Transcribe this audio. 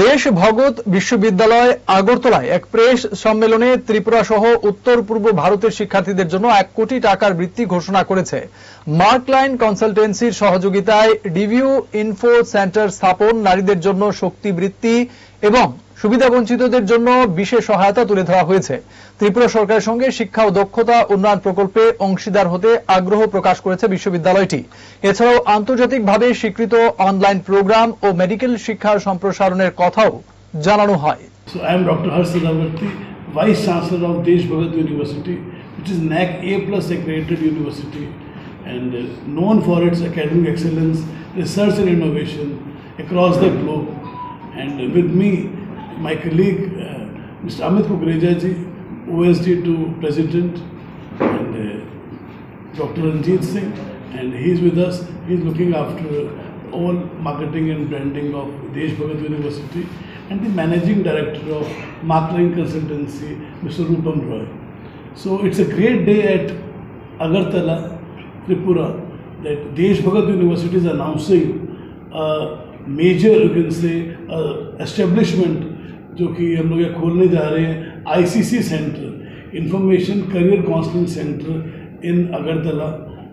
দেশ ভগৎ বিশ্ববিদ্যালয় আগরতলায় এক প্রেস সম্মেলনে ত্রিপুরা সহ উত্তর পূর্ব ভারতের শিক্ষার্থীদের জন্য 1 কোটি টাকার বৃত্তি ঘোষণা করেছে। মার্কলাইন কনসালটেন্সির সহযোগিতায় ডিভিউ ইনফো সেন্টার স্থাপন, নারীদের জন্য শক্তি বৃত্তি এবং সুবিধাবঞ্চিতদের জন্য বিশেষ সহায়তা তুলে ধরা হয়েছে। ত্রিপুরা সরকারের সঙ্গে শিক্ষা ও দক্ষতা উন্নয়ন প্রকল্পে অংশীদার হতে আগ্রহ প্রকাশ করেছে বিশ্ববিদ্যালয়টি। এছাড়াও আন্তর্জাতিকভাবে স্বীকৃত অনলাইন প্রোগ্রাম ও মেডিকেল শিক্ষার সম্প্রসারণের কথাও জানানো হয়। So I am Dr. Harsh Siddhavarthi, Vice Chancellor of Desh Bhagat University, which is NAC A+ accredited university and known for its academic excellence, research and innovation across the globe. And with me, my colleague Mr. Amit Kukreja ji, OSD to President, and Dr. Ranjit Singh, and he is with us. He is looking after all marketing and branding of Desh Bhagat University, and the Managing Director of Markline Consultancy, Mr. Rupam Roy. So it's a great day at Agartala, Tripura, that Desh Bhagat University is announcing a major, you can say, establishment जो कि हम लोग खोलने जा रहे हैं, ICC centre, information career counselling centre in Agartala.